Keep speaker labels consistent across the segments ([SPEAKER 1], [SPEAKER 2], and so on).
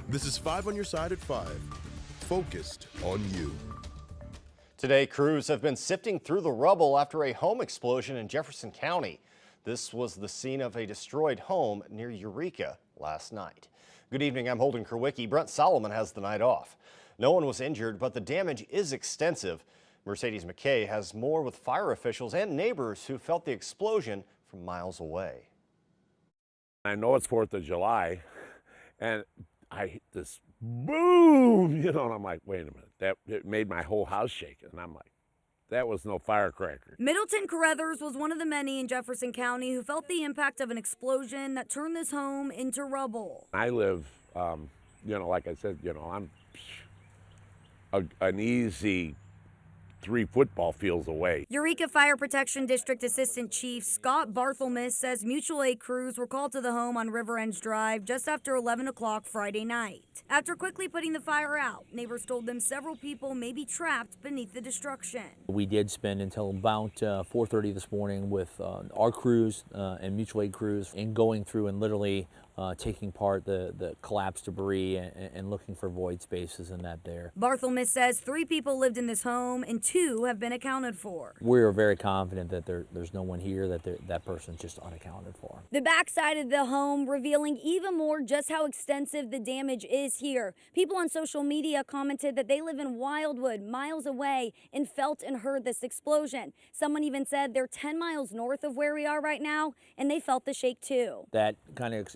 [SPEAKER 1] This is 5 on your side at 5. Focused on you.
[SPEAKER 2] Today, crews have been sifting through the rubble after a home explosion in Jefferson County. This was the scene of a destroyed home near Eureka last night. Good evening, I'm Holden Kerwicki. Brent Solomon has the night off. No one was injured, but the damage is extensive. Mercedes McKay has more with fire officials and neighbors who felt the explosion from miles away.
[SPEAKER 3] I know it's 4th of July, and I hit this boom, and I'm like, wait a minute, it made my whole house shake. And I'm like, that was no firecracker.
[SPEAKER 4] Middleton Carruthers was one of the many in Jefferson County who felt the impact of an explosion that turned this home into rubble.
[SPEAKER 3] I live, like I said, I'm an easy 3 football fields away.
[SPEAKER 4] Eureka Fire Protection District Assistant Chief Scott Barthelmess says mutual aid crews were called to the home on River End Drive just after 11 o'clock Friday night. After quickly putting the fire out, neighbors told them several people may be trapped beneath the destruction.
[SPEAKER 5] We did spend until about 4:30 this morning with our crews and mutual aid crews and going through and literally taking apart the collapsed debris and looking for void spaces in that there.
[SPEAKER 4] Barthelmess says 3 people lived in this home and 2 have been accounted for.
[SPEAKER 5] We are very confident that there's no one here, that person's just unaccounted for.
[SPEAKER 4] The backside of the home revealing even more just how extensive the damage is here. People on social media commented that they live in Wildwood, miles away, and felt and heard this explosion. Someone even said they're 10 miles north of where we are right now, and they felt the shake too.
[SPEAKER 5] That kind of,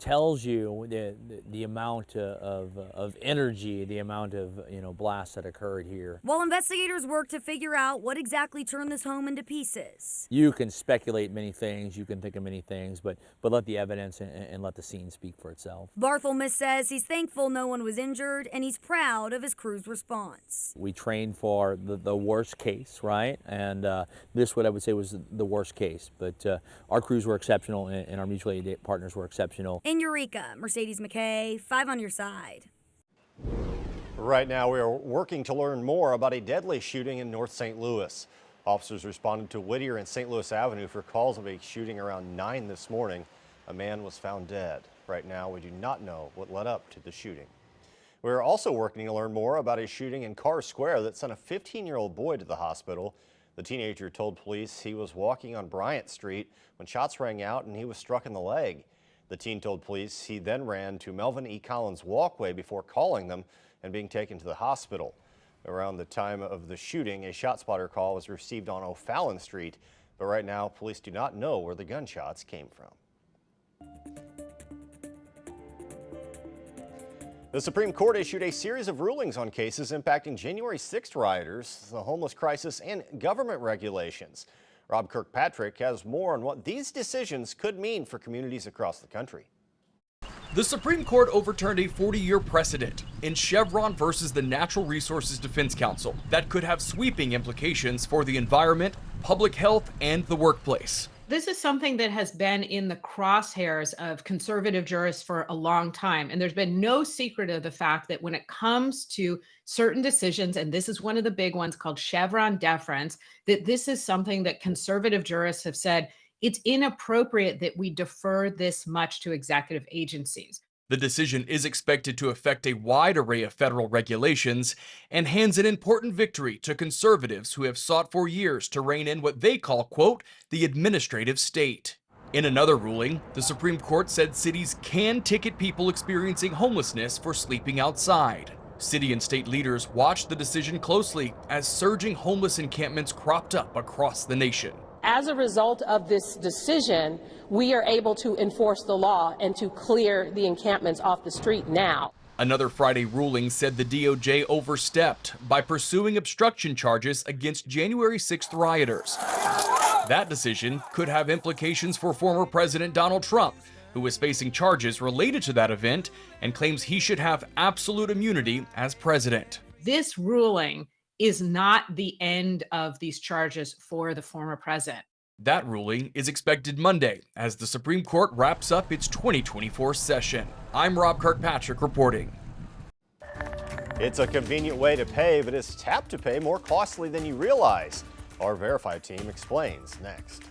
[SPEAKER 5] tells you the amount of energy, the amount of blast that occurred here.
[SPEAKER 4] While investigators work to figure out what exactly turned this home into pieces.
[SPEAKER 5] You can speculate many things, you can think of many things, but let the evidence and let the scene speak for itself.
[SPEAKER 4] Barthelmess says he's thankful no one was injured and he's proud of his crew's response.
[SPEAKER 5] We trained for the worst case, right? And this, what I would say, was the worst case. But our crews were exceptional and our mutual aid partners were exceptional.
[SPEAKER 4] In Eureka, Mercedes McKay, 5 on your side.
[SPEAKER 2] Right now, we are working to learn more about a deadly shooting in North St. Louis. Officers responded to Whittier and St. Louis Avenue for calls of a shooting around 9 this morning. A man was found dead. Right now, we do not know what led up to the shooting. We are also working to learn more about a shooting in Carr Square that sent a 15-year-old boy to the hospital. The teenager told police he was walking on Bryant Street when shots rang out and he was struck in the leg. The teen told police he then ran to Melvin E. Collins walkway before calling them and being taken to the hospital. Around the time of the shooting, a shot spotter call was received on O'Fallon Street, but right now police do not know where the gunshots came from. The Supreme Court issued a series of rulings on cases impacting January 6th rioters, the homeless crisis, and government regulations. Rob Kirkpatrick has more on what these decisions could mean for communities across the country.
[SPEAKER 6] The Supreme Court overturned a 40-year precedent in Chevron versus the Natural Resources Defense Council that could have sweeping implications for the environment, public health, and the workplace.
[SPEAKER 7] This is something that has been in the crosshairs of conservative jurists for a long time. And there's been no secret of the fact that when it comes to certain decisions, and this is one of the big ones called Chevron deference, that this is something that conservative jurists have said it's inappropriate that we defer this much to executive agencies.
[SPEAKER 6] The decision is expected to affect a wide array of federal regulations and hands an important victory to conservatives who have sought for years to rein in what they call, quote, the administrative state. In another ruling, the Supreme Court said cities can ticket people experiencing homelessness for sleeping outside. City and state leaders watched the decision closely as surging homeless encampments cropped up across the nation.
[SPEAKER 8] As a result of this decision, we are able to enforce the law and to clear the encampments off the street now.
[SPEAKER 6] Another Friday ruling said the DOJ overstepped by pursuing obstruction charges against January 6th rioters. That decision could have implications for former President Donald Trump, who is facing charges related to that event and claims he should have absolute immunity as president.
[SPEAKER 7] This ruling is not the end of these charges for the former president.
[SPEAKER 6] That ruling is expected Monday as the Supreme Court wraps up its 2024 session. I'm Rob Kirkpatrick reporting.
[SPEAKER 2] It's a convenient way to pay, but is tap to pay more costly than you realize? Our Verify team explains next.